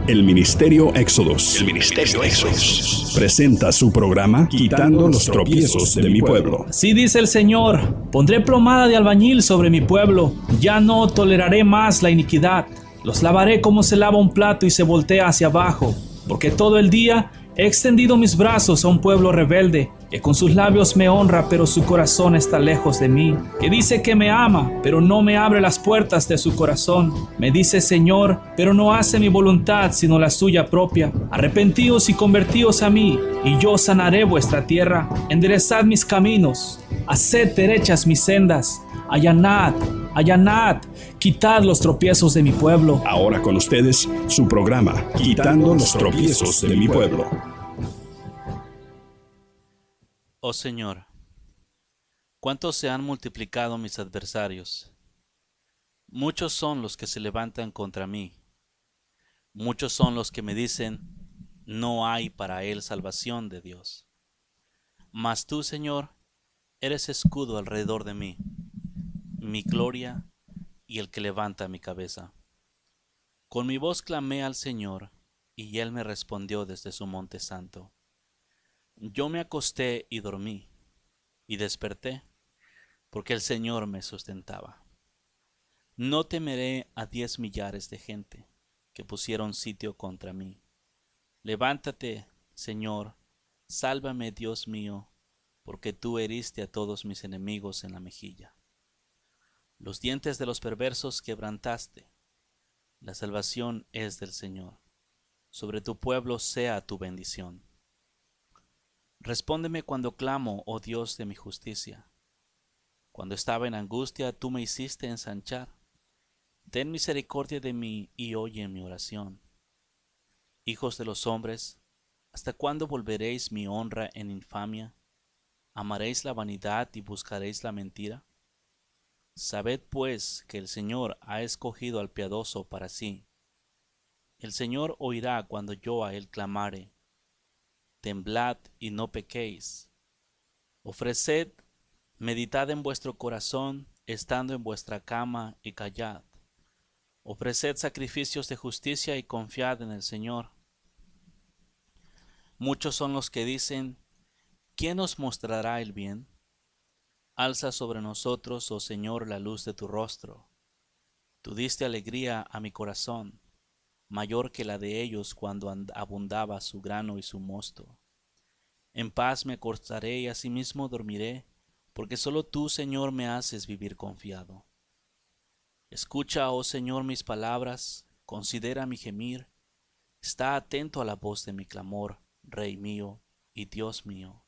El Ministerio Éxodos presenta su programa Quitando los tropiezos de mi pueblo. Así dice el Señor: pondré plomada de albañil sobre mi pueblo, ya no toleraré más la iniquidad. Los lavaré como se lava un plato y se voltea hacia abajo, porque todo el día he extendido mis brazos a un pueblo rebelde, que con sus labios me honra, pero su corazón está lejos de mí, que dice que me ama, pero no me abre las puertas de su corazón. Me dice Señor, pero no hace mi voluntad, sino la suya propia. Arrepentíos y convertíos a mí, y yo sanaré vuestra tierra. Enderezad mis caminos, haced derechas mis sendas. Allanad, allanad, quitad los tropiezos de mi pueblo. Ahora con ustedes, su programa Quitando los tropiezos de mi pueblo. Oh Señor, ¿cuántos se han multiplicado mis adversarios? Muchos son los que se levantan contra mí. Muchos son los que me dicen, no hay para él salvación de Dios. Mas tú, Señor, eres escudo alrededor de mí, mi gloria y el que levanta mi cabeza. Con mi voz clamé al Señor, y él me respondió desde su monte santo. Yo me acosté y dormí, y desperté, porque el Señor me sustentaba. No temeré a 10 millares de gente que pusieron sitio contra mí. Levántate, Señor, sálvame, Dios mío, porque tú heriste a todos mis enemigos en la mejilla. Los dientes de los perversos quebrantaste. La salvación es del Señor. Sobre tu pueblo sea tu bendición. Respóndeme cuando clamo, oh Dios de mi justicia. Cuando estaba en angustia, tú me hiciste ensanchar. Ten misericordia de mí y oye mi oración. Hijos de los hombres, ¿hasta cuándo volveréis mi honra en infamia? ¿Amaréis la vanidad y buscaréis la mentira? Sabed pues que el Señor ha escogido al piadoso para sí. El Señor oirá cuando yo a él clamare. Temblad y no pequéis. Ofreced, meditad en vuestro corazón, estando en vuestra cama, y callad. Ofreced sacrificios de justicia y confiad en el Señor. Muchos son los que dicen, ¿quién nos mostrará el bien? Alza sobre nosotros, oh Señor, la luz de tu rostro. Tú diste alegría a mi corazón, mayor que la de ellos cuando abundaba su grano y su mosto. En paz me acostaré y asimismo dormiré, porque solo tú, Señor, me haces vivir confiado. Escucha, oh Señor, mis palabras, considera mi gemir, está atento a la voz de mi clamor, Rey mío y Dios mío.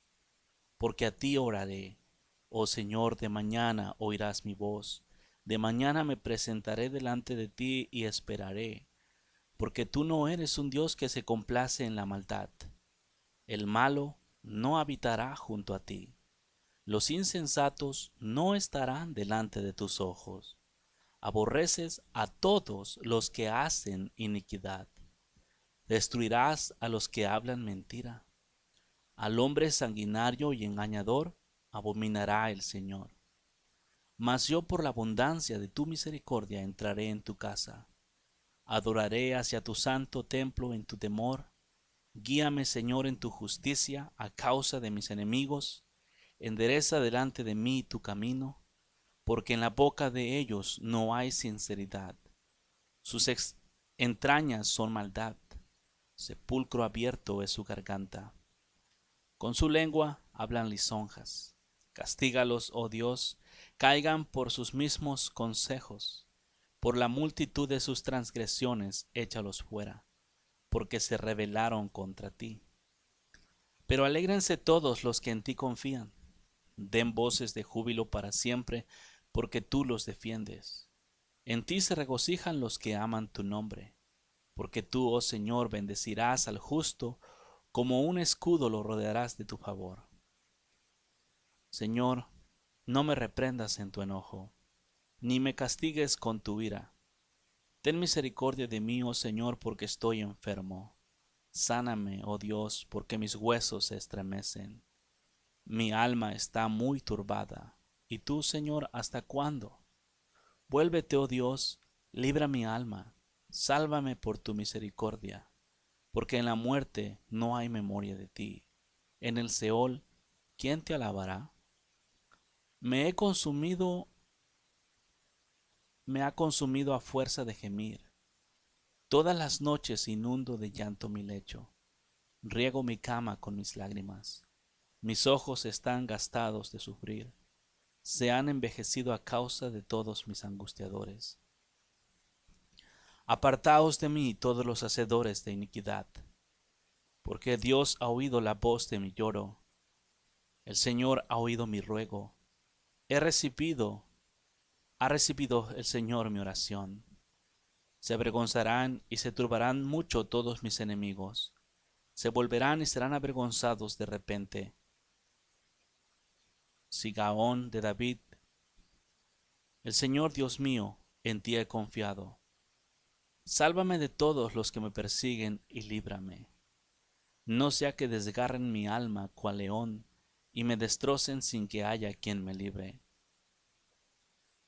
Porque a ti oraré, oh Señor, de mañana oirás mi voz, de mañana me presentaré delante de ti y esperaré. Porque tú no eres un Dios que se complace en la maldad. El malo no habitará junto a ti. Los insensatos no estarán delante de tus ojos. Aborreces a todos los que hacen iniquidad. Destruirás a los que hablan mentira. Al hombre sanguinario y engañador abominará el Señor. Mas yo por la abundancia de tu misericordia entraré en tu casa. Adoraré hacia tu santo templo en tu temor. Guíame, Señor, en tu justicia a causa de mis enemigos. Endereza delante de mí tu camino, porque en la boca de ellos no hay sinceridad. Sus entrañas son maldad. Sepulcro abierto es su garganta. Con su lengua hablan lisonjas. Castígalos, oh Dios, caigan por sus mismos consejos. Por la multitud de sus transgresiones, échalos fuera, porque se rebelaron contra ti. Pero alégrense todos los que en ti confían. Den voces de júbilo para siempre, porque tú los defiendes. En ti se regocijan los que aman tu nombre, porque tú, oh Señor, bendecirás al justo, como un escudo lo rodearás de tu favor. Señor, no me reprendas en tu enojo, ni me castigues con tu ira. Ten misericordia de mí, oh Señor, porque estoy enfermo. Sáname, oh Dios, porque mis huesos se estremecen. Mi alma está muy turbada. ¿Y tú, Señor, hasta cuándo? Vuélvete, oh Dios, libra mi alma. Sálvame por tu misericordia. Porque en la muerte no hay memoria de ti. En el Seol, ¿quién te alabará? Me he consumido, me ha consumido a fuerza de gemir. Todas las noches inundo de llanto mi lecho. Riego mi cama con mis lágrimas. Mis ojos están gastados de sufrir. Se han envejecido a causa de todos mis angustiadores. Apartaos de mí todos los hacedores de iniquidad, porque Dios ha oído la voz de mi lloro. El Señor ha oído mi ruego. Ha recibido el Señor mi oración. Se avergonzarán y se turbarán mucho todos mis enemigos. Se volverán y serán avergonzados de repente. Sigaón de David. El Señor Dios mío, en ti he confiado. Sálvame de todos los que me persiguen y líbrame. No sea que desgarren mi alma cual león y me destrocen sin que haya quien me libre.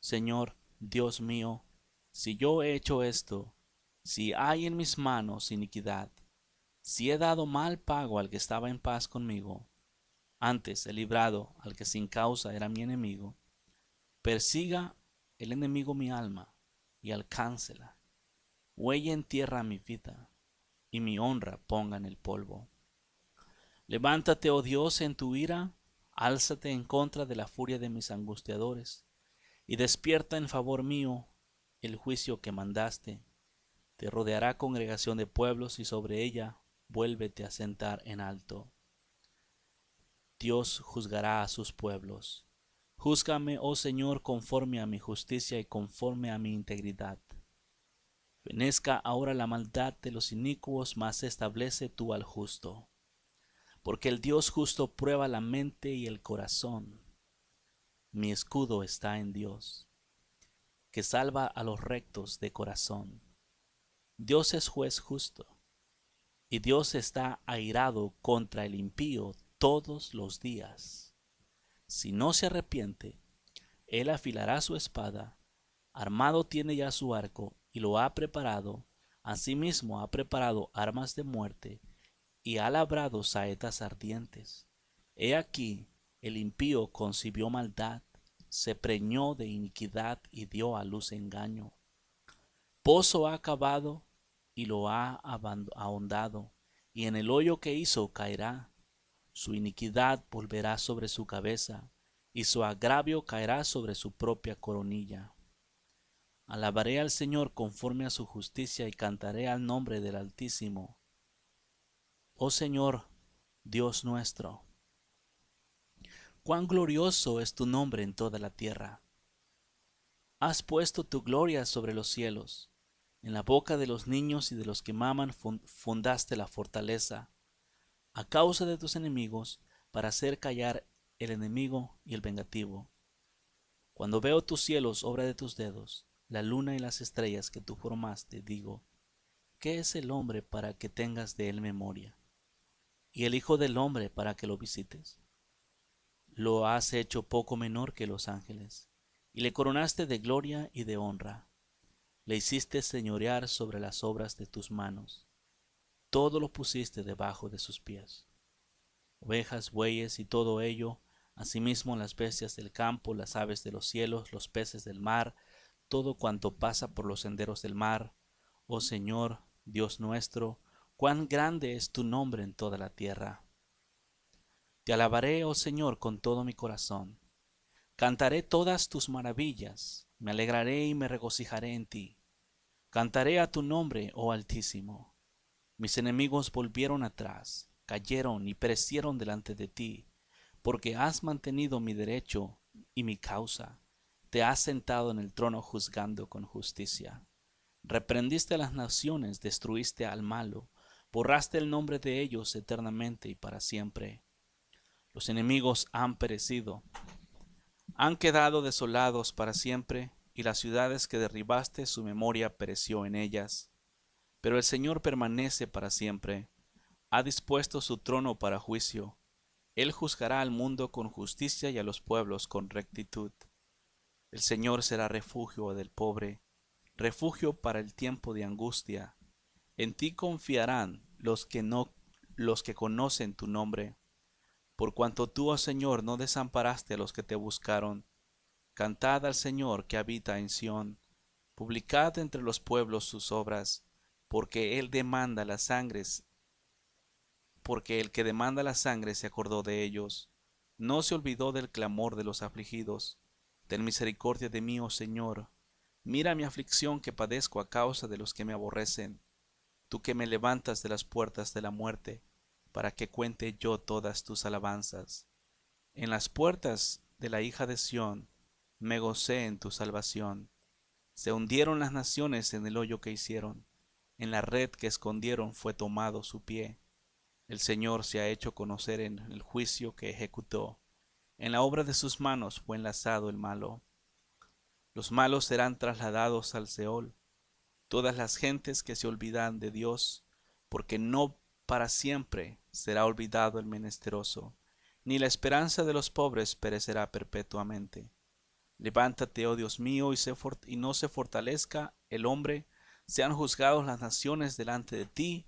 Señor, Dios mío, si yo he hecho esto, si hay en mis manos iniquidad, si he dado mal pago al que estaba en paz conmigo, antes he librado al que sin causa era mi enemigo, persiga el enemigo mi alma y alcáncela, huelle en tierra mi vida y mi honra ponga en el polvo. Levántate, oh Dios, en tu ira, álzate en contra de la furia de mis angustiadores, y despierta en favor mío el juicio que mandaste. Te rodeará congregación de pueblos, y sobre ella vuélvete a sentar en alto. Dios juzgará a sus pueblos. Júzgame, oh Señor, conforme a mi justicia y conforme a mi integridad. Fenezca ahora la maldad de los inicuos, mas establece tú al justo. Porque el Dios justo prueba la mente y el corazón. Mi escudo está en Dios, que salva a los rectos de corazón. Dios es juez justo, y Dios está airado contra el impío todos los días. Si no se arrepiente, él afilará su espada, armado tiene ya su arco, y lo ha preparado, asimismo ha preparado armas de muerte, y ha labrado saetas ardientes. He aquí, el impío concibió maldad, se preñó de iniquidad y dio a luz engaño. Pozo ha cavado y lo ha ahondado, y en el hoyo que hizo caerá. Su iniquidad volverá sobre su cabeza, y su agravio caerá sobre su propia coronilla. Alabaré al Señor conforme a su justicia y cantaré al nombre del Altísimo. Oh Señor, Dios nuestro, cuán glorioso es tu nombre en toda la tierra. Has puesto tu gloria sobre los cielos. En la boca de los niños y de los que maman fundaste la fortaleza, a causa de tus enemigos, para hacer callar el enemigo y el vengativo. Cuando veo tus cielos, obra de tus dedos, la luna y las estrellas que tú formaste, digo, ¿qué es el hombre para que tengas de él memoria? ¿Y el hijo del hombre para que lo visites? Lo has hecho poco menor que los ángeles, y le coronaste de gloria y de honra. Le hiciste señorear sobre las obras de tus manos. Todo lo pusiste debajo de sus pies. Ovejas, bueyes y todo ello, asimismo las bestias del campo, las aves de los cielos, los peces del mar, todo cuanto pasa por los senderos del mar. Oh Señor, Dios nuestro, cuán grande es tu nombre en toda la tierra. Te alabaré, oh Señor, con todo mi corazón. Cantaré todas tus maravillas, me alegraré y me regocijaré en ti. Cantaré a tu nombre, oh Altísimo. Mis enemigos volvieron atrás, cayeron y perecieron delante de ti, porque has mantenido mi derecho y mi causa. Te has sentado en el trono juzgando con justicia. Reprendiste a las naciones, destruiste al malo, borraste el nombre de ellos eternamente y para siempre. Los enemigos han perecido, han quedado desolados para siempre, y las ciudades que derribaste su memoria pereció en ellas. Pero el Señor permanece para siempre, ha dispuesto su trono para juicio. Él juzgará al mundo con justicia y a los pueblos con rectitud. El Señor será refugio del pobre, refugio para el tiempo de angustia. En ti confiarán los que conocen tu nombre. Por cuanto tú, oh Señor, no desamparaste a los que te buscaron. Cantad al Señor que habita en Sión. Publicad entre los pueblos sus obras, porque Él demanda las sangres, porque el que demanda la sangre se acordó de ellos. No se olvidó del clamor de los afligidos. Ten misericordia de mí, oh Señor. Mira mi aflicción que padezco a causa de los que me aborrecen. Tú que me levantas de las puertas de la muerte, para que cuente yo todas tus alabanzas. En las puertas de la hija de Sión me gocé en tu salvación. Se hundieron las naciones en el hoyo que hicieron, en la red que escondieron fue tomado su pie. El Señor se ha hecho conocer en el juicio que ejecutó. En la obra de sus manos fue enlazado el malo. Los malos serán trasladados al Seol, todas las gentes que se olvidan de Dios, porque no para siempre será olvidado el menesteroso, ni la esperanza de los pobres perecerá perpetuamente. Levántate, oh Dios mío, y no se fortalezca el hombre, sean juzgados las naciones delante de ti.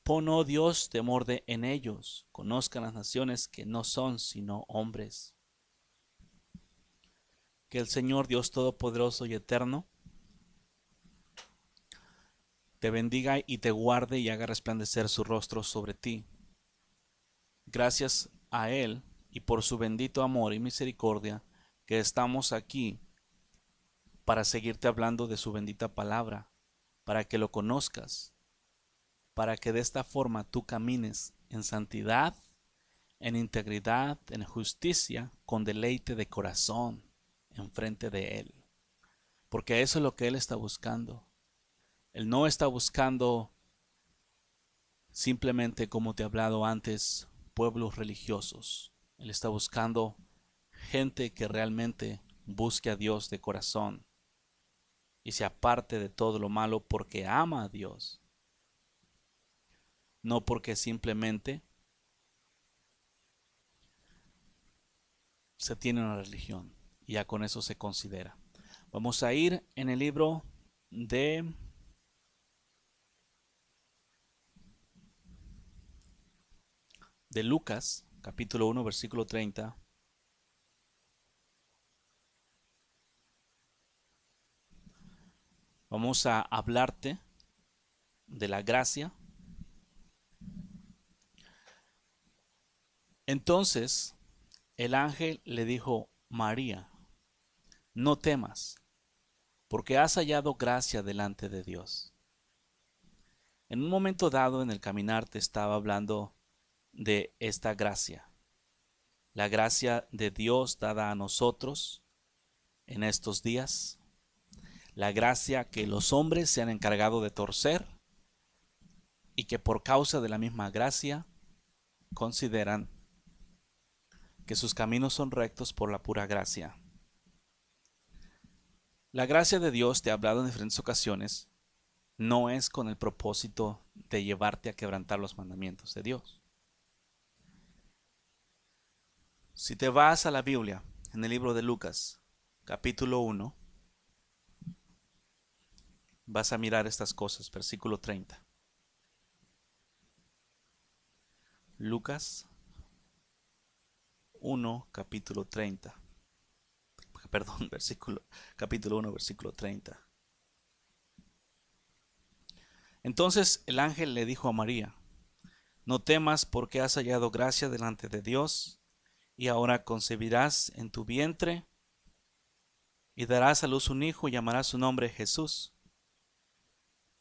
Pon, oh Dios, temor en ellos, conozcan las naciones que no son sino hombres. Que el Señor Dios Todopoderoso y Eterno te bendiga y te guarde y haga resplandecer su rostro sobre ti. Gracias a Él y por su bendito amor y misericordia que estamos aquí para seguirte hablando de su bendita palabra, para que lo conozcas, para que de esta forma tú camines en santidad, en integridad, en justicia, con deleite de corazón enfrente de Él. Porque eso es lo que Él está buscando. Él no está buscando simplemente, como te he hablado antes, pueblos religiosos. Él está buscando gente que realmente busque a Dios de corazón y se aparte de todo lo malo porque ama a Dios. No porque simplemente se tiene una religión y ya con eso se considera. Vamos a ir en el libro de Lucas, capítulo 1, versículo 30. Vamos a hablarte de la gracia. Entonces el ángel le dijo: María, no temas, porque has hallado gracia delante de Dios. En un momento dado en el caminar te estaba hablando de esta gracia, la gracia de Dios dada a nosotros en estos días, la gracia que los hombres se han encargado de torcer y que por causa de la misma gracia consideran que sus caminos son rectos por la pura gracia. La gracia de Dios, te he hablado en diferentes ocasiones, no es con el propósito de llevarte a quebrantar los mandamientos de Dios. Si te vas a la Biblia, en el libro de Lucas, capítulo 1, vas a mirar estas cosas, versículo 30. Lucas 1, capítulo 30. Perdón, capítulo 1, versículo 30. Entonces el ángel le dijo a María: no temas, porque has hallado gracia delante de Dios, y ahora concebirás en tu vientre y darás a luz un hijo y llamarás su nombre Jesús.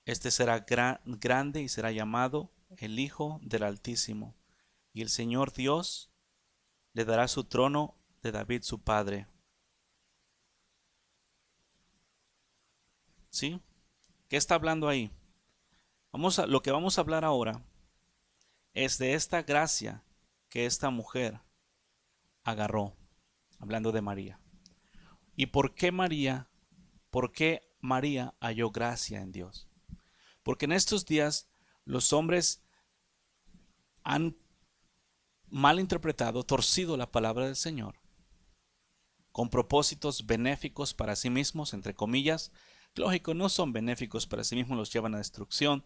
Este será grande y será llamado el Hijo del Altísimo, y el Señor Dios le dará su trono de David su padre. ¿Sí? ¿Qué está hablando ahí? Lo que vamos a hablar ahora es de esta gracia que esta mujer agarró, hablando de María. ¿Y por qué María halló gracia en Dios? Porque en estos días los hombres han malinterpretado, torcido la palabra del Señor con propósitos benéficos para sí mismos, entre comillas. Lógico, no son benéficos para sí mismos, los llevan a destrucción,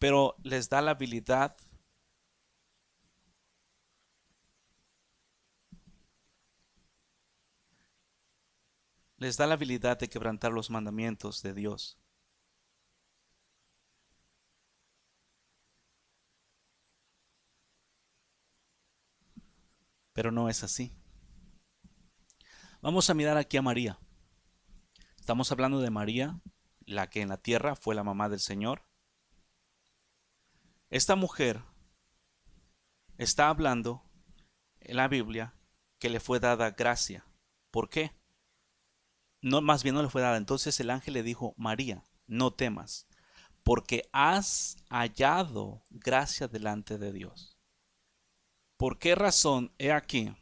pero les da la habilidad de quebrantar los mandamientos de Dios. Pero no es así. Vamos a mirar aquí a María. Estamos hablando de María, la que en la tierra fue la mamá del Señor. Esta mujer está hablando en la Biblia que le fue dada gracia. ¿Por qué? No, más bien no le fue dada. Entonces el ángel le dijo: María, no temas, porque has hallado gracia delante de Dios. ¿Por qué razón, he aquí,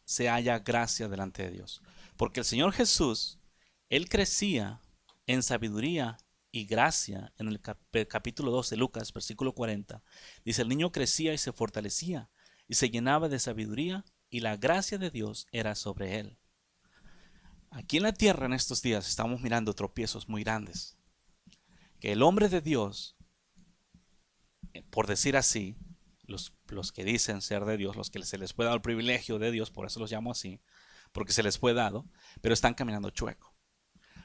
se halla gracia delante de Dios? Porque el Señor Jesús, Él crecía en sabiduría y gracia. En el capítulo 2 de Lucas, versículo 40, dice: el niño crecía y se fortalecía y se llenaba de sabiduría, y la gracia de Dios era sobre él. Aquí en la tierra en estos días estamos mirando tropiezos muy grandes. Que el hombre de Dios, por decir así, los que dicen ser de Dios, los que se les puede dar el privilegio de Dios, por eso los llamo así, porque se les fue dado, pero están caminando chueco.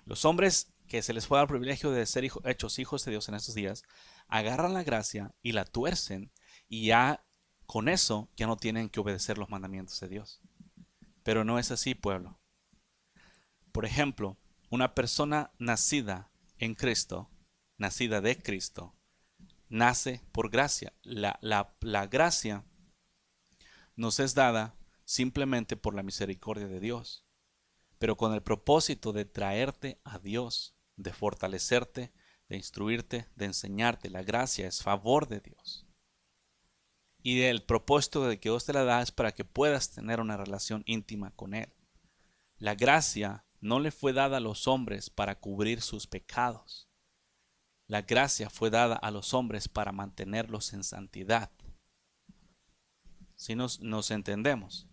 Los hombres que se les fue dar el privilegio de ser hechos hijos de Dios en estos días, agarran la gracia y la tuercen, y ya con eso ya no tienen que obedecer los mandamientos de Dios. Pero no es así, pueblo. Por ejemplo, una persona nacida en Cristo, nacida de Cristo, nace por gracia. La gracia nos es dada simplemente por la misericordia de Dios, pero con el propósito de traerte a Dios, de fortalecerte, de instruirte, de enseñarte. La gracia es favor de Dios. Y el propósito de que Dios te la da es para que puedas tener una relación íntima con Él. La gracia no le fue dada a los hombres para cubrir sus pecados. La gracia fue dada a los hombres para mantenerlos en santidad. Si nos entendemos.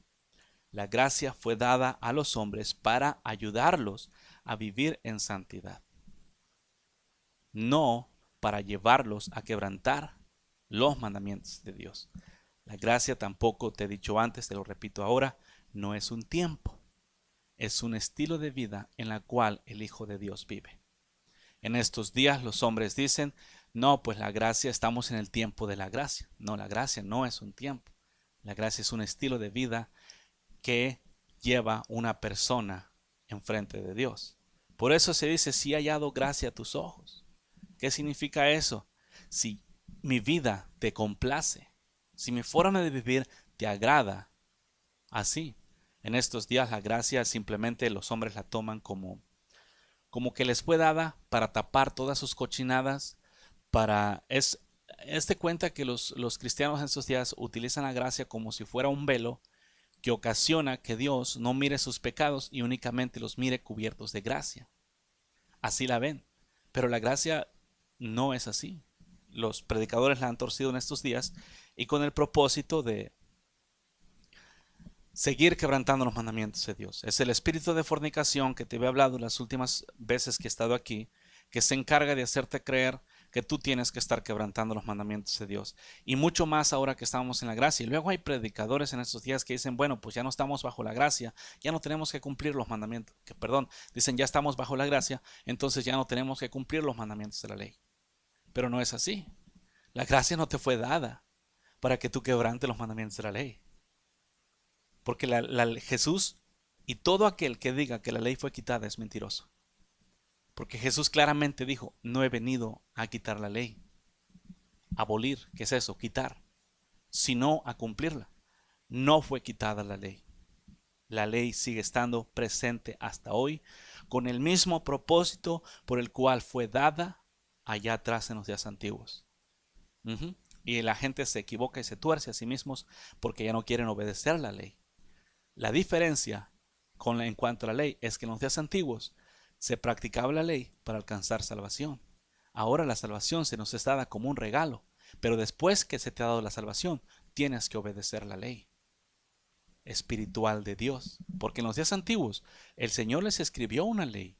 La gracia fue dada a los hombres para ayudarlos a vivir en santidad. No para llevarlos a quebrantar los mandamientos de Dios. La gracia, tampoco te he dicho antes, te lo repito ahora, no es un tiempo. Es un estilo de vida en la cual el Hijo de Dios vive. En estos días los hombres dicen: no, pues la gracia, estamos en el tiempo de la gracia. No, la gracia no es un tiempo. La gracia es un estilo de vida que lleva una persona enfrente de Dios. Por eso se dice: si he hallado gracia a tus ojos. ¿Qué significa eso? Si mi vida te complace, si mi forma de vivir te agrada, así. En estos días la gracia simplemente los hombres la toman como que les fue dada para tapar todas sus cochinadas. De cuenta que los cristianos en estos días utilizan la gracia como si fuera un velo que ocasiona que Dios no mire sus pecados y únicamente los mire cubiertos de gracia. Así la ven. Pero la gracia no es así. Los predicadores la han torcido en estos días, y con el propósito de seguir quebrantando los mandamientos de Dios. Es el espíritu de fornicación que te he hablado las últimas veces que he estado aquí, que se encarga de hacerte creer que tú tienes que estar quebrantando los mandamientos de Dios. Y mucho más ahora que estamos en la gracia. Y luego hay predicadores en estos días que dicen: bueno, pues ya no estamos bajo la gracia, ya no tenemos que cumplir los mandamientos. Dicen: ya estamos bajo la gracia, entonces ya no tenemos que cumplir los mandamientos de la ley. Pero no es así. La gracia no te fue dada para que tú quebrantes los mandamientos de la ley. Porque Jesús, y todo aquel que diga que la ley fue quitada, es mentiroso. Porque Jesús claramente dijo: no he venido a quitar la ley. Abolir, ¿qué es eso? Quitar. Sino a cumplirla. No fue quitada la ley. La ley sigue estando presente hasta hoy, con el mismo propósito por el cual fue dada allá atrás en los días antiguos. Y la gente se equivoca y se tuerce a sí mismos porque ya no quieren obedecer la ley. La diferencia en cuanto a la ley es que en los días antiguos se practicaba la ley para alcanzar salvación. Ahora la salvación se nos es dada como un regalo, pero después que se te ha dado la salvación, tienes que obedecer la ley espiritual de Dios. Porque en los días antiguos el Señor les escribió una ley,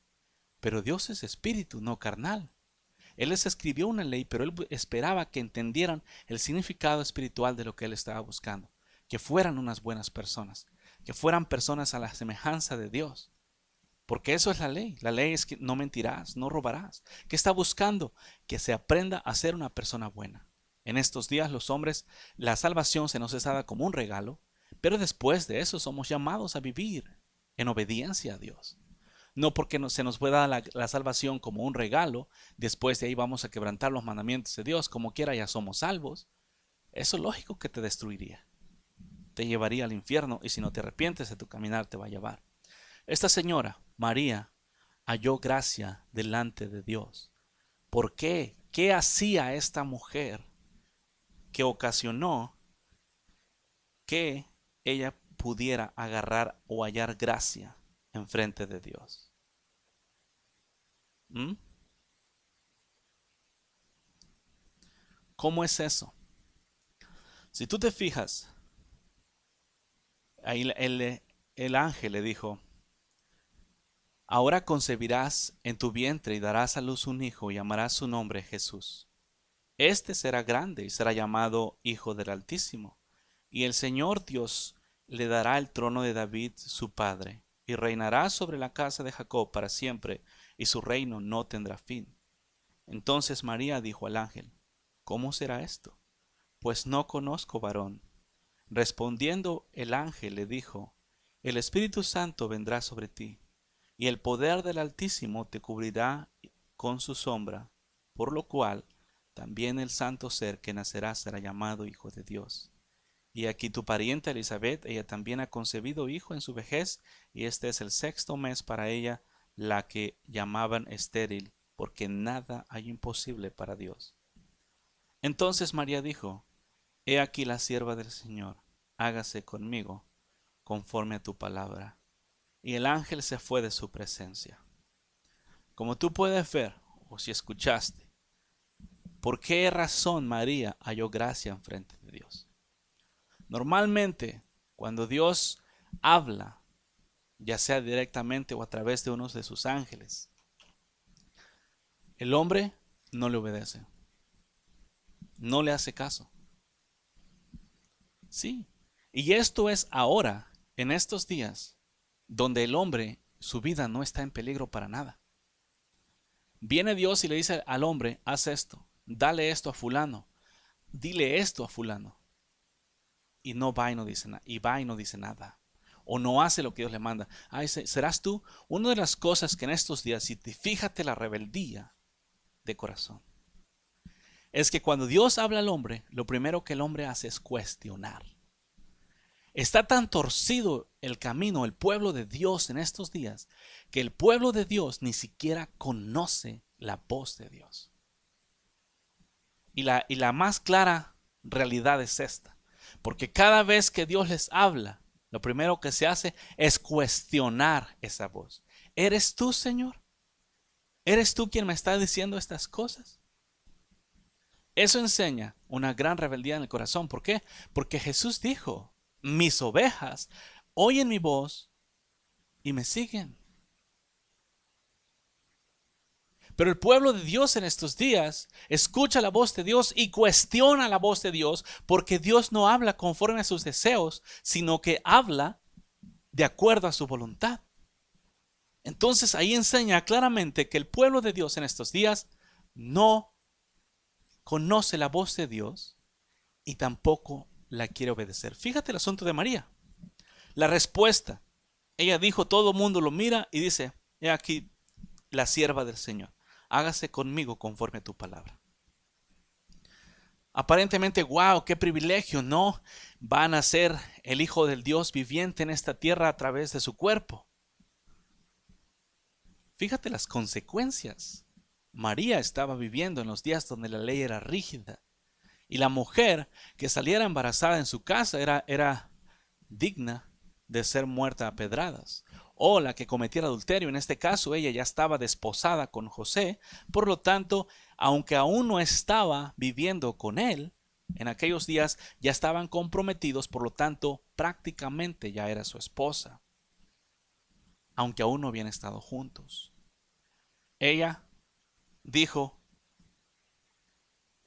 pero Dios es espíritu, no carnal. Él les escribió una ley, pero él esperaba que entendieran el significado espiritual de lo que él estaba buscando, que fueran unas buenas personas, que fueran personas a la semejanza de Dios. Porque eso es la ley. La ley es que no mentirás, no robarás. ¿Qué está buscando? Que se aprenda a ser una persona buena. En estos días los hombres, la salvación se nos es dada como un regalo, pero después de eso somos llamados a vivir en obediencia a Dios. No porque se nos pueda dar la salvación como un regalo, después de ahí vamos a quebrantar los mandamientos de Dios, como quiera ya somos salvos. Eso es lógico que te destruiría. Te llevaría al infierno y si no te arrepientes de tu caminar te va a llevar. Esta señora, María, halló gracia delante de Dios. ¿Por qué? ¿Qué hacía esta mujer que ocasionó que ella pudiera agarrar o hallar gracia enfrente de Dios? ¿Cómo es eso? Si tú te fijas, ahí el ángel le dijo: ahora concebirás en tu vientre y darás a luz un hijo y llamarás su nombre Jesús. Este será grande y será llamado Hijo del Altísimo. Y el Señor Dios le dará el trono de David su padre, y reinará sobre la casa de Jacob para siempre, y su reino no tendrá fin. Entonces María dijo al ángel: ¿cómo será esto? Pues no conozco varón. Respondiendo el ángel le dijo: el Espíritu Santo vendrá sobre ti, y el poder del Altísimo te cubrirá con su sombra, por lo cual también el santo ser que nacerá será llamado Hijo de Dios. Y aquí tu parienta Elizabeth, ella también ha concebido hijo en su vejez, y este es el 6º mes para ella, la que llamaban estéril, porque nada hay imposible para Dios. Entonces María dijo: he aquí la sierva del Señor, hágase conmigo conforme a tu palabra. Y el ángel se fue de su presencia. Como tú puedes ver, o si escuchaste, ¿por qué razón María halló gracia en frente de Dios? Normalmente, cuando Dios habla, ya sea directamente o a través de uno de sus ángeles, el hombre no le obedece, no le hace caso. Sí, y esto es ahora, en estos días, donde el hombre, su vida no está en peligro para nada. Viene Dios y le dice al hombre: haz esto, dale esto a fulano, dile esto a fulano. Y no va y no dice nada, y va y no dice nada, o no hace lo que Dios le manda. Ay, serás tú. Una de las cosas que en estos días, y fíjate la rebeldía de corazón, es que cuando Dios habla al hombre, lo primero que el hombre hace es cuestionar. Está tan torcido el camino, el pueblo de Dios en estos días, que el pueblo de Dios ni siquiera conoce la voz de Dios. Y la más clara realidad es esta. Porque cada vez que Dios les habla, lo primero que se hace es cuestionar esa voz. ¿Eres tú, Señor? ¿Eres tú quien me está diciendo estas cosas? Eso enseña una gran rebeldía en el corazón. ¿Por qué? Porque Jesús dijo: mis ovejas oyen mi voz y me siguen. Pero el pueblo de Dios en estos días escucha la voz de Dios y cuestiona la voz de Dios, porque Dios no habla conforme a sus deseos, sino que habla de acuerdo a su voluntad. Entonces ahí enseña claramente que el pueblo de Dios en estos días no conoce la voz de Dios y tampoco la quiere obedecer. Fíjate el asunto de María. La respuesta. Ella dijo: todo el mundo lo mira y dice: he aquí la sierva del Señor, hágase conmigo conforme a tu palabra. Aparentemente, wow, qué privilegio, ¿no? Van a ser el Hijo del Dios viviente en esta tierra a través de su cuerpo. Fíjate las consecuencias. María estaba viviendo en los días donde la ley era rígida. Y la mujer que saliera embarazada en su casa era digna de ser muerta a pedradas. O la que cometiera adulterio. En este caso, ella ya estaba desposada con José. Por lo tanto, aunque aún no estaba viviendo con él, en aquellos días ya estaban comprometidos. Por lo tanto, prácticamente ya era su esposa, aunque aún no habían estado juntos. Ella dijo: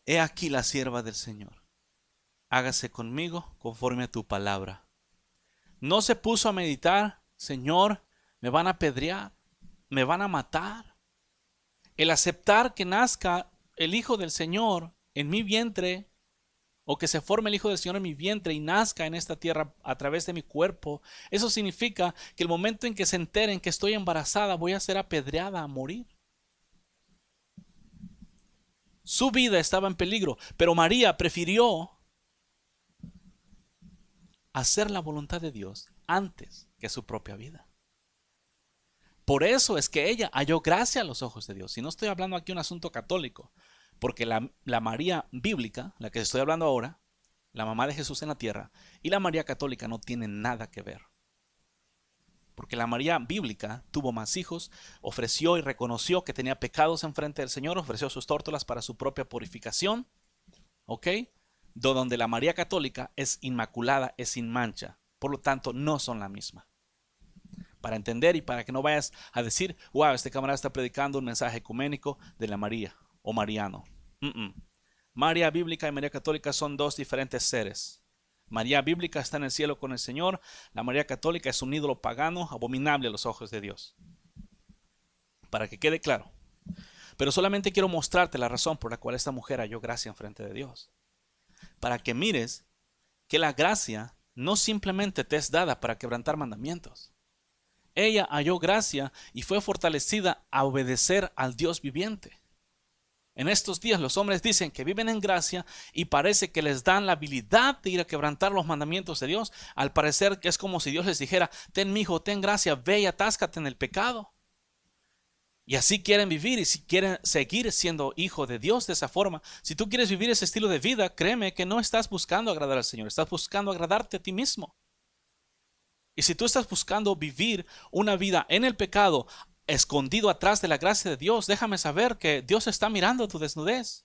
He aquí la sierva del Señor. Hágase conmigo conforme a tu palabra. No se puso a meditar, Señor, me van a apedrear, me van a matar. El aceptar que nazca el Hijo del Señor en mi vientre, o que se forme el Hijo del Señor en mi vientre y nazca en esta tierra a través de mi cuerpo, eso significa que el momento en que se enteren que estoy embarazada, voy a ser apedreada, a morir. Su vida estaba en peligro, pero María prefirió hacer la voluntad de Dios antes que su propia vida. Por eso es que ella halló gracia a los ojos de Dios. Y no estoy hablando aquí de un asunto católico, porque la María bíblica, la que estoy hablando ahora, la mamá de Jesús en la tierra, y la María católica no tienen nada que ver. Porque la María bíblica tuvo más hijos, ofreció y reconoció que tenía pecados enfrente del Señor, ofreció sus tórtolas para su propia purificación, ¿ok? Donde la María católica es inmaculada, es sin mancha. Por lo tanto, no son la misma. Para entender y para que no vayas a decir, wow, este camarada está predicando un mensaje ecuménico de la María o mariano. María bíblica y María católica son dos diferentes seres. María bíblica está en el cielo con el Señor. La María católica es un ídolo pagano, abominable a los ojos de Dios. Para que quede claro. Pero solamente quiero mostrarte la razón por la cual esta mujer halló gracia en frente de Dios. Para que mires que la gracia no simplemente te es dada para quebrantar mandamientos. Ella halló gracia y fue fortalecida a obedecer al Dios viviente. En estos días los hombres dicen que viven en gracia y parece que les dan la habilidad de ir a quebrantar los mandamientos de Dios. Al parecer que es como si Dios les dijera, ten mi hijo, ten gracia, ve y atáscate en el pecado. Y así quieren vivir, y si quieren seguir siendo hijo de Dios de esa forma. Si tú quieres vivir ese estilo de vida, créeme que no estás buscando agradar al Señor, estás buscando agradarte a ti mismo. Y si tú estás buscando vivir una vida en el pecado, escondido atrás de la gracia de Dios, déjame saber que Dios está mirando tu desnudez.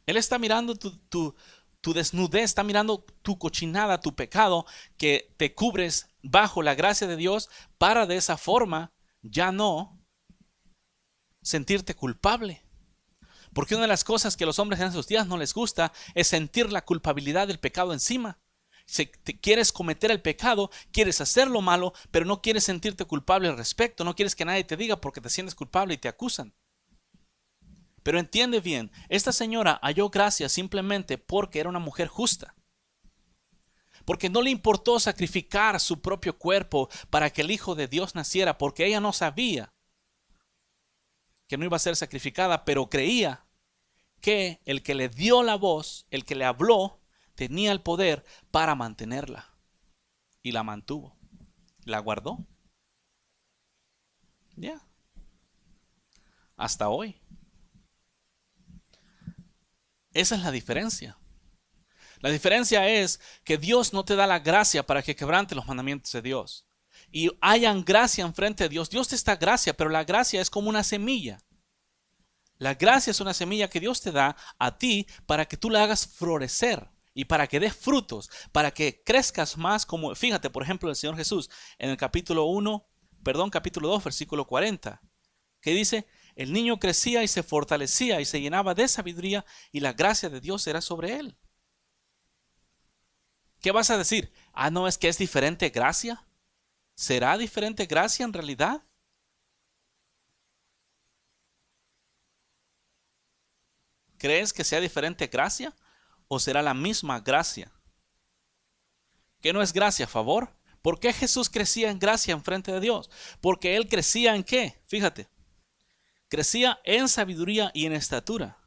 Él está mirando tu desnudez, está mirando tu cochinada, tu pecado, que te cubres bajo la gracia de Dios para de esa forma ya no sentirte culpable. Porque una de las cosas que a los hombres en esos días no les gusta es sentir la culpabilidad del pecado encima. Si te quieres cometer el pecado, quieres hacer lo malo, pero no quieres sentirte culpable al respecto, no quieres que nadie te diga porque te sientes culpable y te acusan. Pero entiende bien, esta señora halló gracia simplemente porque era una mujer justa. Porque no le importó sacrificar su propio cuerpo para que el Hijo de Dios naciera, porque ella no sabía que no iba a ser sacrificada, pero creía que el que le dio la voz, el que le habló, tenía el poder para mantenerla. Y la mantuvo. La guardó. Ya. Hasta hoy. Esa es la diferencia. La diferencia es que Dios no te da la gracia para que quebrante los mandamientos de Dios. Y hayan gracia enfrente de Dios. Dios te da gracia, pero la gracia es como una semilla. La gracia es una semilla que Dios te da a ti para que tú la hagas florecer. Y para que des frutos, para que crezcas más como, fíjate, por ejemplo, el Señor Jesús en el capítulo 2, versículo 40, que dice, el niño crecía y se fortalecía y se llenaba de sabiduría y la gracia de Dios era sobre él. ¿Qué vas a decir? Ah, no, es que es diferente gracia. ¿Será diferente gracia en realidad? ¿Crees que sea diferente gracia? ¿O será la misma gracia? ¿Qué no es gracia, favor? ¿Por qué Jesús crecía en gracia en frente de Dios? Porque Él crecía ¿en qué? Fíjate. Crecía en sabiduría y en estatura.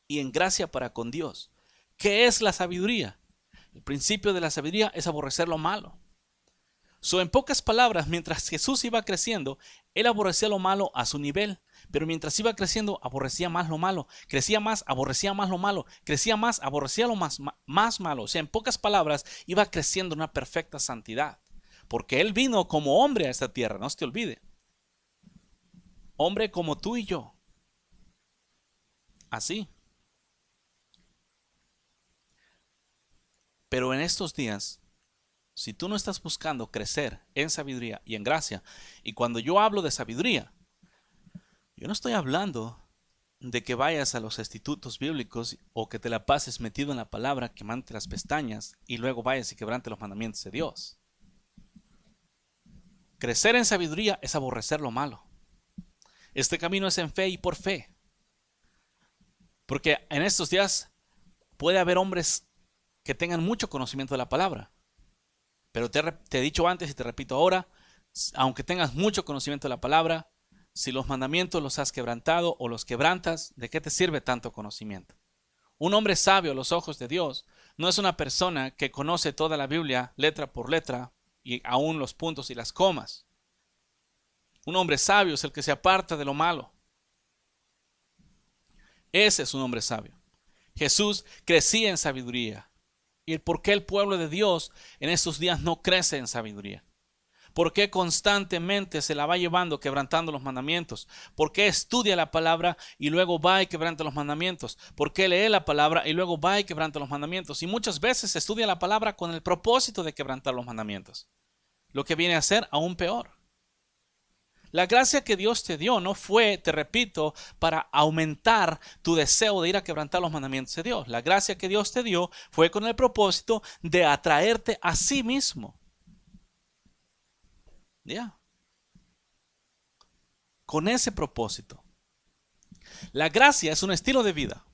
Y en gracia para con Dios. ¿Qué es la sabiduría? El principio de la sabiduría es aborrecer lo malo. En pocas palabras, mientras Jesús iba creciendo, Él aborrecía lo malo a su nivel. Pero mientras iba creciendo, aborrecía más lo malo. Crecía más, aborrecía más lo malo. Crecía más, aborrecía lo más malo. O sea, en pocas palabras, iba creciendo en una perfecta santidad. Porque Él vino como hombre a esta tierra, no se te olvide. Hombre como tú y yo. Así. Pero en estos días, si tú no estás buscando crecer en sabiduría y en gracia, y cuando yo hablo de sabiduría, yo no estoy hablando de que vayas a los institutos bíblicos o que te la pases metido en la palabra, quemante las pestañas y luego vayas y quebrante los mandamientos de Dios. Crecer en sabiduría es aborrecer lo malo. Este camino es en fe y por fe. Porque en estos días puede haber hombres que tengan mucho conocimiento de la palabra. Pero te he dicho antes y te repito ahora, aunque tengas mucho conocimiento de la palabra, si los mandamientos los has quebrantado o los quebrantas, ¿de qué te sirve tanto conocimiento? Un hombre sabio a los ojos de Dios no es una persona que conoce toda la Biblia letra por letra y aún los puntos y las comas. Un hombre sabio es el que se aparta de lo malo. Ese es un hombre sabio. Jesús crecía en sabiduría. ¿Y por qué el pueblo de Dios en estos días no crece en sabiduría? ¿Por qué constantemente se la va llevando quebrantando los mandamientos? ¿Por qué estudia la palabra y luego va y quebranta los mandamientos? ¿Por qué lee la palabra y luego va y quebranta los mandamientos? Y muchas veces estudia la palabra con el propósito de quebrantar los mandamientos, lo que viene a ser aún peor. La gracia que Dios te dio no fue, te repito, para aumentar tu deseo de ir a quebrantar los mandamientos de Dios. La gracia que Dios te dio fue con el propósito de atraerte a sí mismo. ¿Ya? Con ese propósito. La gracia es un estilo de vida.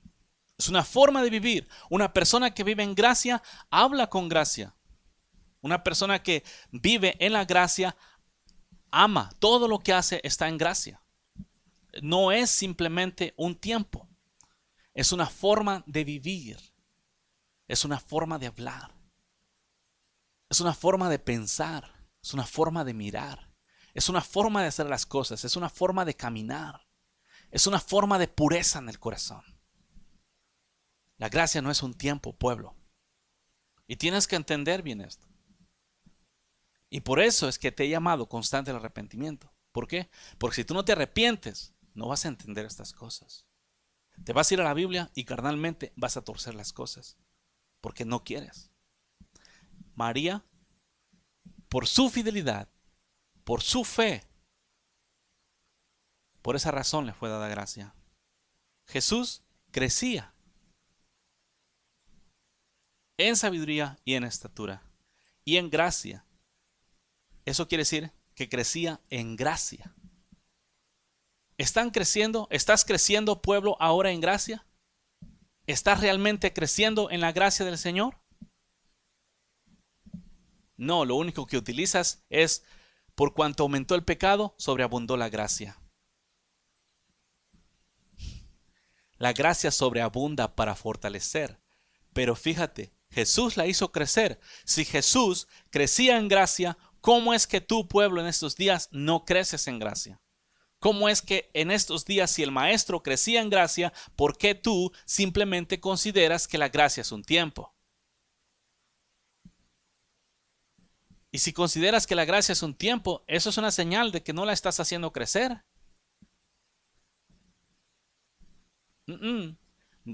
Es una forma de vivir. Una persona que vive en gracia habla con gracia. Una persona que vive en la gracia ama. Todo lo que hace está en gracia. No es simplemente un tiempo. Es una forma de vivir. Es una forma de hablar. Es una forma de pensar. Es una forma de mirar. Es una forma de hacer las cosas. Es una forma de caminar. Es una forma de pureza en el corazón. La gracia no es un tiempo, pueblo. Y tienes que entender bien esto. Y por eso es que te he llamado constante al arrepentimiento. ¿Por qué? Porque si tú no te arrepientes, no vas a entender estas cosas. Te vas a ir a la Biblia y carnalmente vas a torcer las cosas. Porque no quieres. María, por su fidelidad, por su fe, por esa razón le fue dada gracia. Jesús crecía en sabiduría y en estatura y en gracia. Eso quiere decir que crecía en gracia. ¿Están creciendo? ¿Estás creciendo, pueblo, ahora en gracia? ¿Estás realmente creciendo en la gracia del Señor? No, lo único que utilizas es, por cuanto aumentó el pecado, sobreabundó la gracia. La gracia sobreabunda para fortalecer. Pero fíjate, Jesús la hizo crecer. Si Jesús crecía en gracia, ¿cómo es que tú, pueblo, en estos días no creces en gracia? ¿Cómo es que en estos días, si el maestro crecía en gracia, por qué tú simplemente consideras que la gracia es un tiempo? Y si consideras que la gracia es un tiempo, eso es una señal de que no la estás haciendo crecer.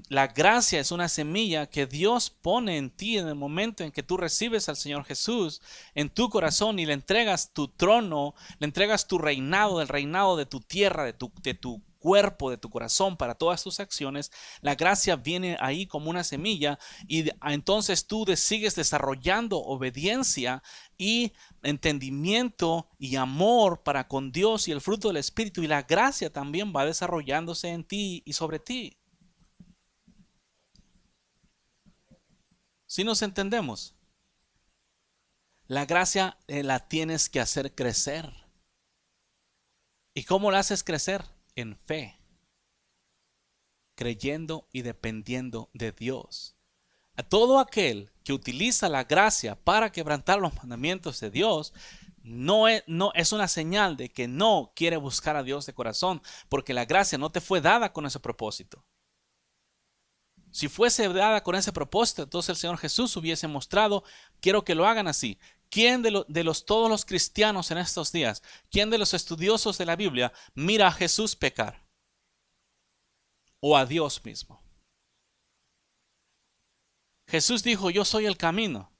La gracia es una semilla que Dios pone en ti en el momento en que tú recibes al Señor Jesús en tu corazón y le entregas tu trono, le entregas tu reinado, el reinado de tu tierra, de tu cuerpo, de tu corazón para todas tus acciones. La gracia viene ahí como una semilla y entonces tú sigues desarrollando obediencia y entendimiento y amor para con Dios y el fruto del Espíritu, y la gracia también va desarrollándose en ti y sobre ti. ¿Sí nos entendemos? La gracia la tienes que hacer crecer. ¿Y cómo la haces crecer? En fe, creyendo y dependiendo de Dios. A todo aquel que utiliza la gracia para quebrantar los mandamientos de Dios, no es una señal de que no quiere buscar a Dios de corazón, porque la gracia no te fue dada con ese propósito. Si fuese dada con ese propósito, entonces el Señor Jesús hubiese mostrado: quiero que lo hagan así. ¿Quién todos los cristianos en estos días, quién de los estudiosos de la Biblia mira a Jesús pecar? O a Dios mismo. Jesús dijo: yo soy el camino.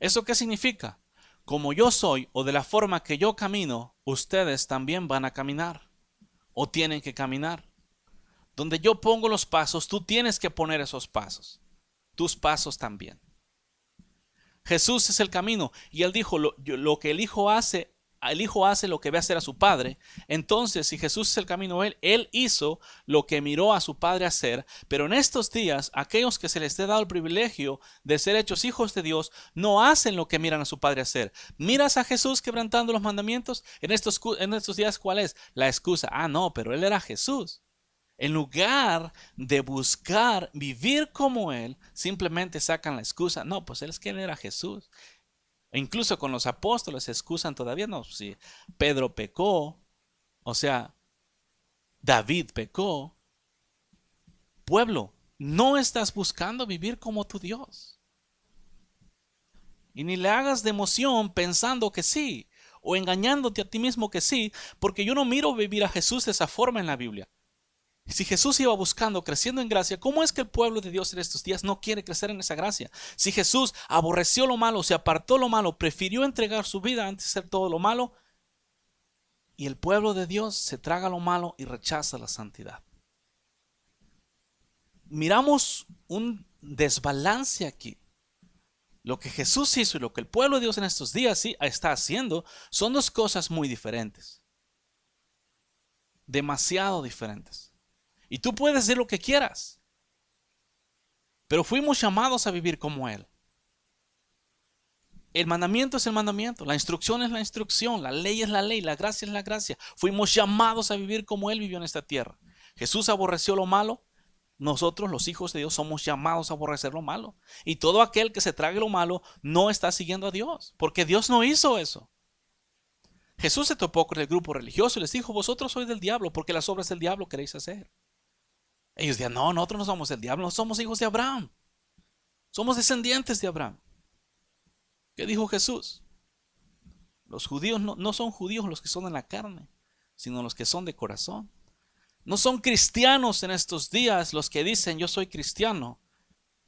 ¿Eso qué significa? Como yo soy, o de la forma que yo camino, ustedes también van a caminar. O tienen que caminar. Donde yo pongo los pasos, tú tienes que poner esos pasos. Tus pasos también. Jesús es el camino. Y él dijo, lo que el Hijo hace lo que ve hacer a su Padre. Entonces, si Jesús es el camino, él hizo lo que miró a su Padre hacer. Pero en estos días, aquellos que se les ha dado el privilegio de ser hechos hijos de Dios, no hacen lo que miran a su Padre hacer. ¿Miras a Jesús quebrantando los mandamientos? En estos días, ¿cuál es la excusa? Ah, no, pero él era Jesús. En lugar de buscar vivir como Él, simplemente sacan la excusa. No, pues es que Él era Jesús. E incluso con los apóstoles se excusan todavía. No, si Pedro pecó, o sea, David pecó. Pueblo, no estás buscando vivir como tu Dios. Y ni le hagas de emoción pensando que sí, o engañándote a ti mismo que sí, porque yo no miro vivir a Jesús de esa forma en la Biblia. Si Jesús iba buscando, creciendo en gracia, ¿cómo es que el pueblo de Dios en estos días no quiere crecer en esa gracia? Si Jesús aborreció lo malo, se apartó lo malo, prefirió entregar su vida antes de hacer todo lo malo, y el pueblo de Dios se traga lo malo y rechaza la santidad. Miramos un desbalance aquí. Lo que Jesús hizo y lo que el pueblo de Dios en estos días sí está haciendo son dos cosas muy diferentes. Demasiado diferentes. Y tú puedes decir lo que quieras, pero fuimos llamados a vivir como Él. El mandamiento es el mandamiento, la instrucción es la instrucción, la ley es la ley, la gracia es la gracia. Fuimos llamados a vivir como Él vivió en esta tierra. Jesús aborreció lo malo, nosotros los hijos de Dios somos llamados a aborrecer lo malo. Y todo aquel que se trague lo malo no está siguiendo a Dios, porque Dios no hizo eso. Jesús se topó con el grupo religioso y les dijo, vosotros sois del diablo, porque las obras del diablo queréis hacer. Ellos decían, no, nosotros no somos el diablo, no somos hijos de Abraham. Somos descendientes de Abraham. ¿Qué dijo Jesús? Los judíos no son judíos los que son en la carne, sino los que son de corazón. No son cristianos en estos días los que dicen yo soy cristiano,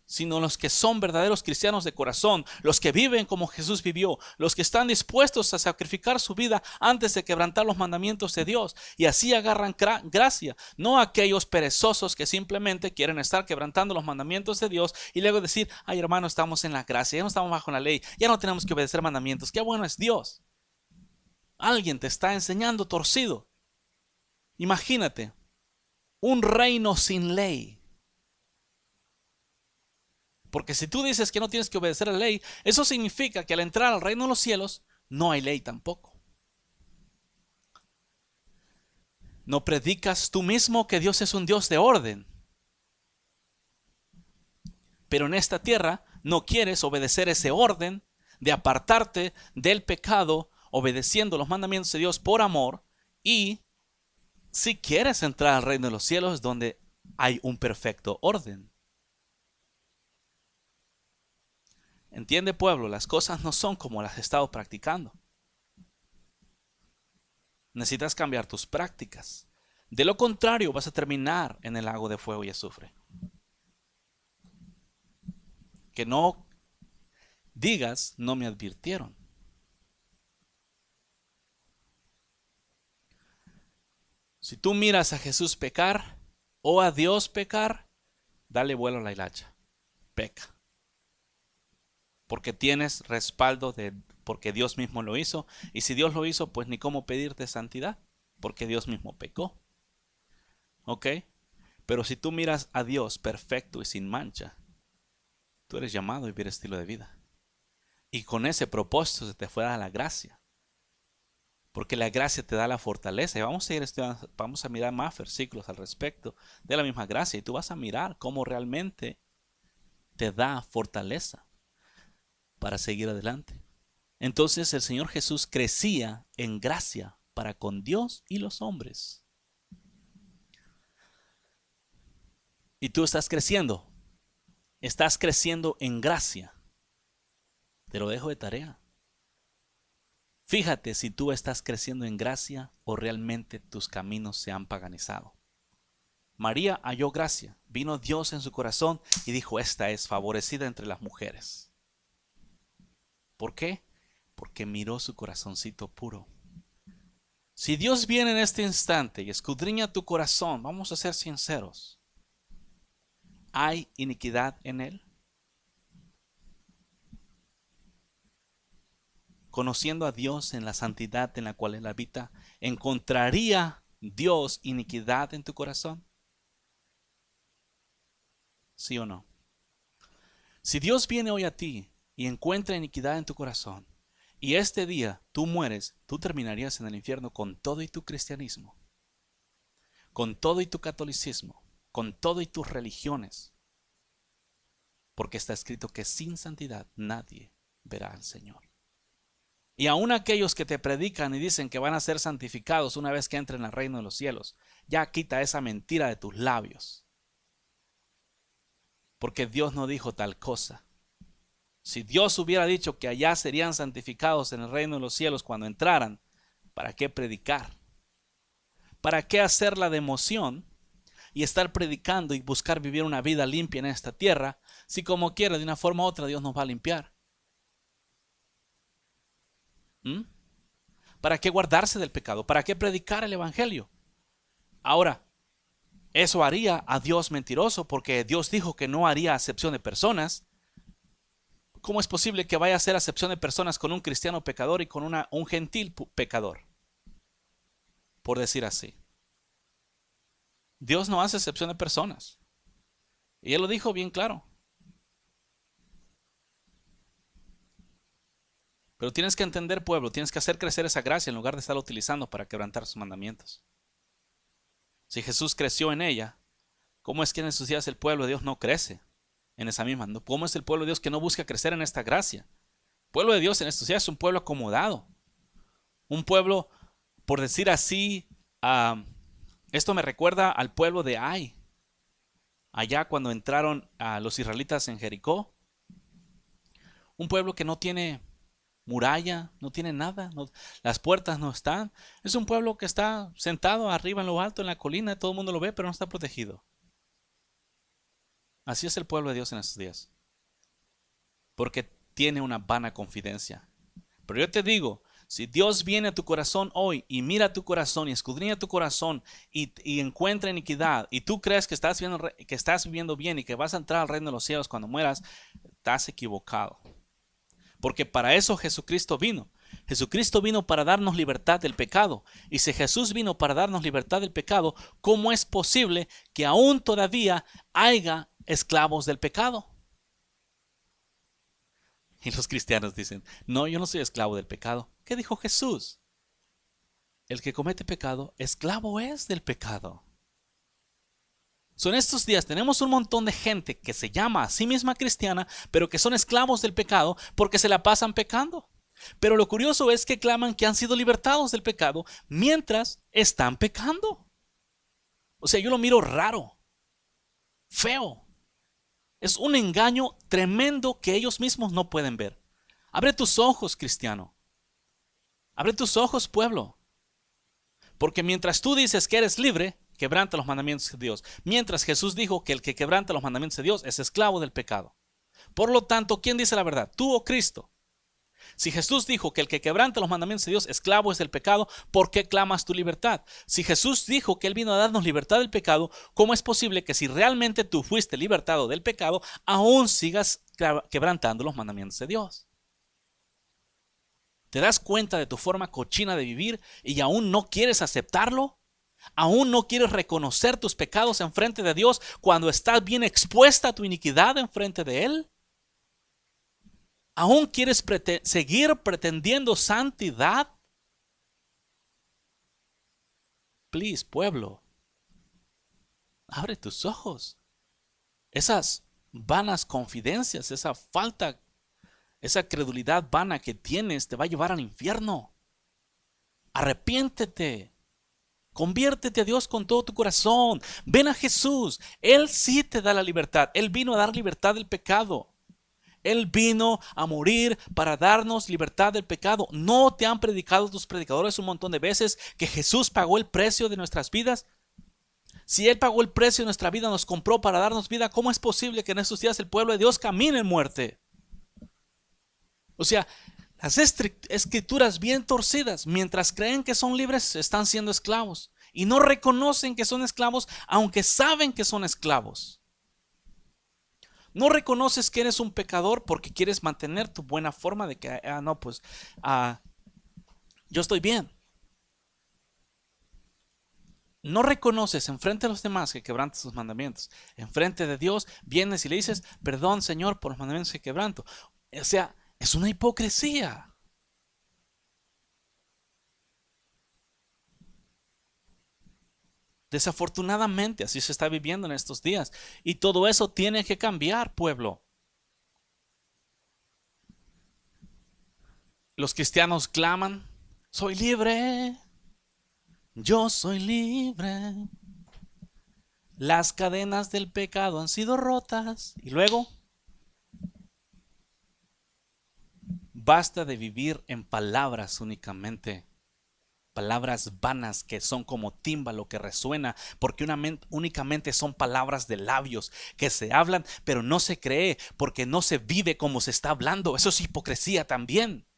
sino los que son verdaderos cristianos de corazón, los que viven como Jesús vivió, los que están dispuestos a sacrificar su vida antes de quebrantar los mandamientos de Dios y así agarran gracia, no aquellos perezosos que simplemente quieren estar quebrantando los mandamientos de Dios y luego decir, ay hermano, estamos en la gracia, ya no estamos bajo la ley, ya no tenemos que obedecer mandamientos, qué bueno es Dios. Alguien te está enseñando torcido. Imagínate, un reino sin ley. Porque si tú dices que no tienes que obedecer la ley, eso significa que al entrar al reino de los cielos, no hay ley tampoco. No predicas tú mismo que Dios es un Dios de orden. Pero en esta tierra no quieres obedecer ese orden de apartarte del pecado, obedeciendo los mandamientos de Dios por amor. Y si quieres entrar al reino de los cielos, donde hay un perfecto orden. Entiende, pueblo, las cosas no son como las has estado practicando. Necesitas cambiar tus prácticas. De lo contrario, vas a terminar en el lago de fuego y azufre. Que no digas, no me advirtieron. Si tú miras a Jesús pecar o a Dios pecar, dale vuelo a la hilacha. Peca. Porque tienes respaldo porque Dios mismo lo hizo. Y si Dios lo hizo, pues ni cómo pedirte santidad, porque Dios mismo pecó. ¿Ok? Pero si tú miras a Dios perfecto y sin mancha, tú eres llamado a vivir estilo de vida. Y con ese propósito se te fue dada la gracia. Porque la gracia te da la fortaleza. Y vamos a ir estudiando, vamos a mirar más versículos al respecto de la misma gracia. Y tú vas a mirar cómo realmente te da fortaleza para seguir adelante. Entonces el Señor Jesús crecía en gracia para con Dios y los hombres. Y tú estás creciendo en gracia. Te lo dejo de tarea. Fíjate si tú estás creciendo en gracia o realmente tus caminos se han paganizado. María halló gracia, vino Dios en su corazón y dijo, esta es favorecida entre las mujeres. ¿Por qué? Porque miró su corazoncito puro. Si Dios viene en este instante y escudriña tu corazón, vamos a ser sinceros, ¿hay iniquidad en él? Conociendo a Dios en la santidad en la cual él habita, ¿encontraría Dios iniquidad en tu corazón? ¿Sí o no? Si Dios viene hoy a ti y encuentra iniquidad en tu corazón, y este día tú mueres, tú terminarías en el infierno con todo y tu cristianismo, con todo y tu catolicismo, con todo y tus religiones, porque está escrito que sin santidad nadie verá al Señor. Y aún aquellos que te predican y dicen que van a ser santificados una vez que entren al reino de los cielos, ya quita esa mentira de tus labios, porque Dios no dijo tal cosa. Si Dios hubiera dicho que allá serían santificados en el reino de los cielos cuando entraran, ¿para qué predicar? ¿Para qué hacer la democión y estar predicando y buscar vivir una vida limpia en esta tierra, si como quiera de una forma u otra Dios nos va a limpiar? ¿Para qué guardarse del pecado? ¿Para qué predicar el evangelio? Ahora, eso haría a Dios mentiroso, porque Dios dijo que no haría acepción de personas. ¿Cómo es posible que vaya a hacer acepción de personas con un cristiano pecador y con un gentil pecador? Por decir así. Dios no hace acepción de personas. Y Él lo dijo bien claro. Pero tienes que entender, pueblo, tienes que hacer crecer esa gracia en lugar de estarla utilizando para quebrantar sus mandamientos. Si Jesús creció en ella, ¿cómo es que en estos días el pueblo de Dios no crece en esa misma? ¿Cómo es el pueblo de Dios que no busca crecer en esta gracia? El pueblo de Dios en estos días es un pueblo acomodado. Un pueblo, por decir así, esto me recuerda al pueblo de Ai. Allá cuando entraron a los israelitas en Jericó. Un pueblo que no tiene muralla, no tiene nada, las puertas no están. Es un pueblo que está sentado arriba en lo alto, en la colina, todo el mundo lo ve, pero no está protegido. Así es el pueblo de Dios en estos días, porque tiene una vana confidencia. Pero yo te digo, si Dios viene a tu corazón hoy y mira tu corazón y escudriña tu corazón y encuentra iniquidad, y tú crees que estás viviendo bien y que vas a entrar al reino de los cielos cuando mueras, estás equivocado. Porque para eso Jesucristo vino. Jesucristo vino para darnos libertad del pecado. Y si Jesús vino para darnos libertad del pecado, ¿cómo es posible que aún todavía haya esclavos del pecado? Y los cristianos dicen, no, yo no soy esclavo del pecado. ¿Qué dijo Jesús? El que comete pecado, esclavo es del pecado. En estos días tenemos un montón de gente que se llama a sí misma cristiana, pero que son esclavos del pecado porque se la pasan pecando. Pero lo curioso es que claman que han sido libertados del pecado mientras están pecando. O sea, yo lo miro raro, feo. Es un engaño tremendo que ellos mismos no pueden ver. Abre tus ojos, cristiano. Abre tus ojos, pueblo. Porque mientras tú dices que eres libre, quebranta los mandamientos de Dios. Mientras Jesús dijo que el que quebranta los mandamientos de Dios es esclavo del pecado. Por lo tanto, ¿quién dice la verdad? ¿Tú o Cristo? Si Jesús dijo que el que quebranta los mandamientos de Dios, esclavo es del pecado, ¿por qué clamas tu libertad? Si Jesús dijo que Él vino a darnos libertad del pecado, ¿cómo es posible que si realmente tú fuiste libertado del pecado, aún sigas quebrantando los mandamientos de Dios? ¿Te das cuenta de tu forma cochina de vivir y aún no quieres aceptarlo? ¿Aún no quieres reconocer tus pecados en frente de Dios cuando estás bien expuesta a tu iniquidad en frente de Él? ¿Aún quieres seguir pretendiendo santidad? Please, pueblo, abre tus ojos. Esas vanas confidencias, esa credulidad vana que tienes te va a llevar al infierno. Arrepiéntete. Conviértete a Dios con todo tu corazón. Ven a Jesús. Él sí te da la libertad. Él vino a dar libertad del pecado. Él vino a morir para darnos libertad del pecado. ¿No te han predicado tus predicadores un montón de veces que Jesús pagó el precio de nuestras vidas? Si Él pagó el precio de nuestra vida, nos compró para darnos vida, ¿cómo es posible que en estos días el pueblo de Dios camine en muerte? O sea, Las escrituras bien torcidas, mientras creen que son libres, están siendo esclavos. Y no reconocen que son esclavos, aunque saben que son esclavos. No reconoces que eres un pecador porque quieres mantener tu buena forma de que, yo estoy bien. No reconoces enfrente de los demás que quebrantas sus mandamientos. Enfrente de Dios vienes y le dices, perdón, Señor, por los mandamientos que quebranto. O sea, es una hipocresía. Desafortunadamente, así se está viviendo en estos días. Y todo eso tiene que cambiar, pueblo. Los cristianos claman, soy libre, yo soy libre. Las cadenas del pecado han sido rotas. Y luego, basta de vivir en palabras únicamente. Palabras vanas que son como tímbalo que resuena, porque únicamente son palabras de labios que se hablan, pero no se cree, porque no se vive como se está hablando. Eso es hipocresía también.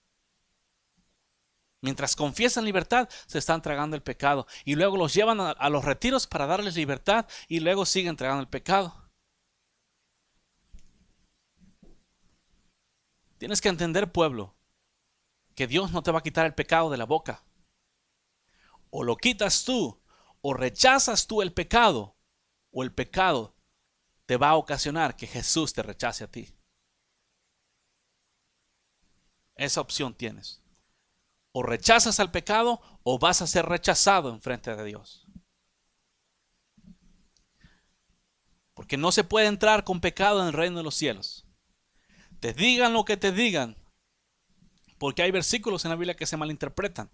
Mientras confiesan libertad, se están tragando el pecado. Y luego los llevan a los retiros para darles libertad y luego siguen tragando el pecado. Tienes que entender, pueblo, que Dios no te va a quitar el pecado de la boca. O lo quitas tú, o rechazas tú el pecado, o el pecado te va a ocasionar que Jesús te rechace a ti. Esa opción tienes. O rechazas al pecado, o vas a ser rechazado en frente de Dios. Porque no se puede entrar con pecado en el reino de los cielos. Te digan lo que te digan, porque hay versículos en la Biblia que se malinterpretan.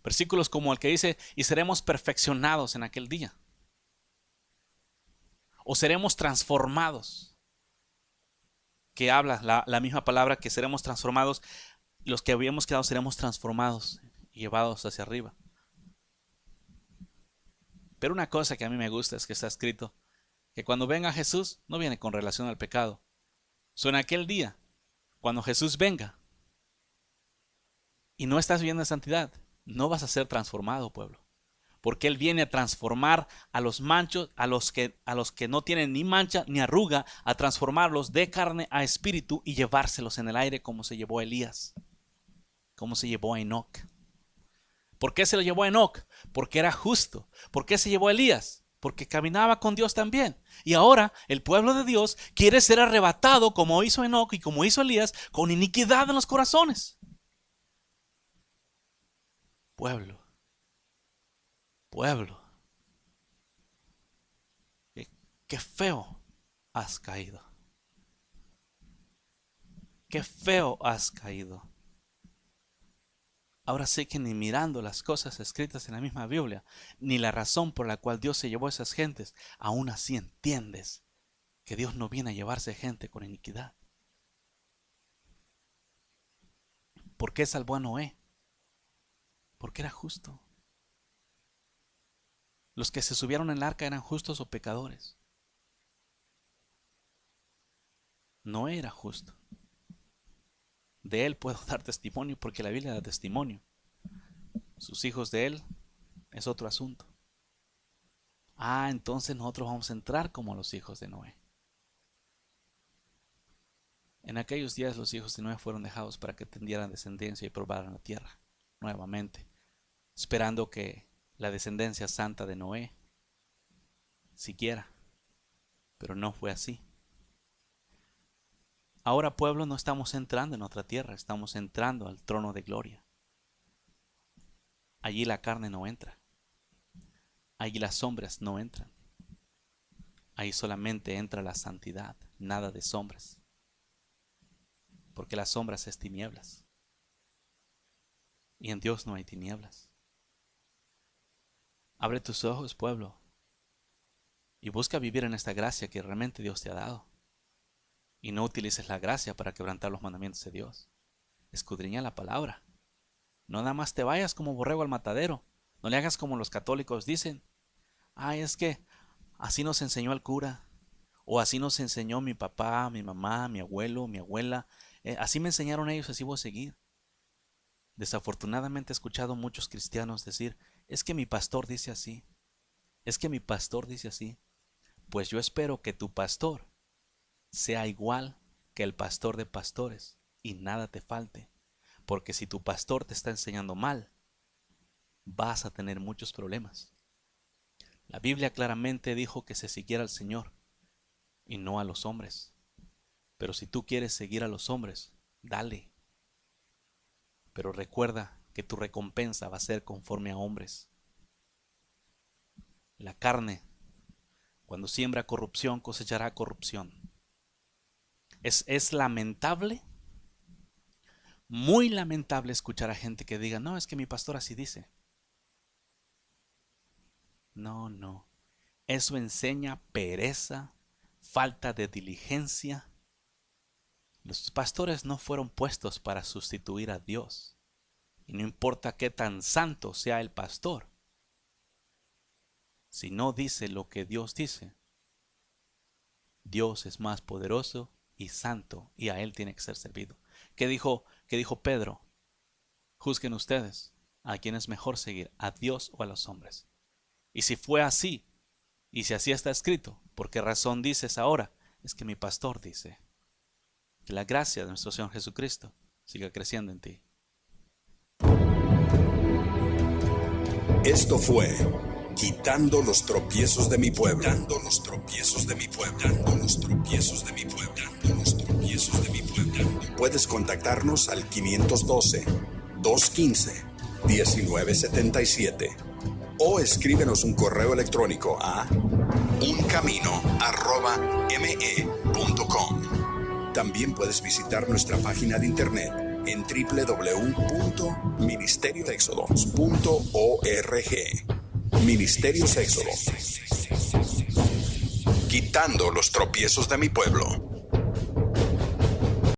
Versículos como el que dice, y seremos perfeccionados en aquel día. O seremos transformados. Que habla la misma palabra que seremos transformados. Los que habíamos quedado seremos transformados y llevados hacia arriba. Pero una cosa que a mí me gusta es que está escrito que cuando venga Jesús no viene con relación al pecado. En aquel día, cuando Jesús venga y no estás viviendo en santidad, no vas a ser transformado, pueblo. Porque Él viene a transformar a los manchos, a los que no tienen ni mancha ni arruga, a transformarlos de carne a espíritu y llevárselos en el aire como se llevó a Elías, como se llevó a Enoc. ¿Por qué se lo llevó a Enoc? Porque era justo. ¿Por qué se llevó a Elías? Porque caminaba con Dios también. Y ahora el pueblo de Dios quiere ser arrebatado como hizo Enoc y como hizo Elías, con iniquidad en los corazones. Pueblo, qué feo has caído. Qué feo has caído. Ahora sé que ni mirando las cosas escritas en la misma Biblia, ni la razón por la cual Dios se llevó a esas gentes, aún así entiendes que Dios no viene a llevarse gente con iniquidad. ¿Por qué salvó a Noé? Porque era justo. Los que se subieron en el arca eran justos o pecadores. Noé era justo. De él puedo dar testimonio porque la Biblia da testimonio. Sus hijos de él es otro asunto. Entonces nosotros vamos a entrar como los hijos de Noé. En aquellos días los hijos de Noé fueron dejados para que tendieran descendencia y probaran la tierra nuevamente, esperando que la descendencia santa de Noé siguiera, pero no fue así. Ahora, pueblo, no estamos entrando en otra tierra, estamos entrando al trono de gloria. Allí la carne no entra, allí las sombras no entran, ahí solamente entra la santidad, nada de sombras, porque las sombras es tinieblas. Y en Dios no hay tinieblas. Abre tus ojos, pueblo, y busca vivir en esta gracia que realmente Dios te ha dado. Y no utilices la gracia para quebrantar los mandamientos de Dios. Escudriña la palabra. No nada más te vayas como borrego al matadero. No le hagas como los católicos dicen. Es que así nos enseñó el cura. O así nos enseñó mi papá, mi mamá, mi abuelo, mi abuela. Así me enseñaron ellos, así voy a seguir. Desafortunadamente he escuchado muchos cristianos decir, es que mi pastor dice así, es que mi pastor dice así. Pues yo espero que tu pastor sea igual que el pastor de pastores y nada te falte. Porque si tu pastor te está enseñando mal, vas a tener muchos problemas. La Biblia claramente dijo que se siguiera al Señor y no a los hombres. Pero si tú quieres seguir a los hombres, dale. Pero recuerda que tu recompensa va a ser conforme a hombres. La carne, cuando siembra corrupción, cosechará corrupción. Es lamentable, muy lamentable escuchar a gente que diga, no, es que mi pastor así dice. No. Eso enseña pereza, falta de diligencia. Los pastores no fueron puestos para sustituir a Dios. Y no importa qué tan santo sea el pastor, si no dice lo que Dios dice, Dios es más poderoso y santo y a Él tiene que ser servido. ¿Qué dijo Pedro? Juzguen ustedes a quién es mejor seguir, a Dios o a los hombres. Y si fue así, y si así está escrito, ¿por qué razón dices ahora? Es que mi pastor dice. Que la gracia de nuestro Señor Jesucristo siga creciendo en ti. Esto fue Quitando los tropiezos de mi pueblo. Quitando los tropiezos de mi pueblo. Quitando los tropiezos de mi pueblo. Quitando los tropiezos de mi pueblo. Puedes contactarnos al 512-215-1977 o escríbenos un correo electrónico a uncamino@me.com. También puedes visitar nuestra página de internet en www.ministerioexodos.org. Ministerios Éxodo. Quitando los tropiezos de mi pueblo.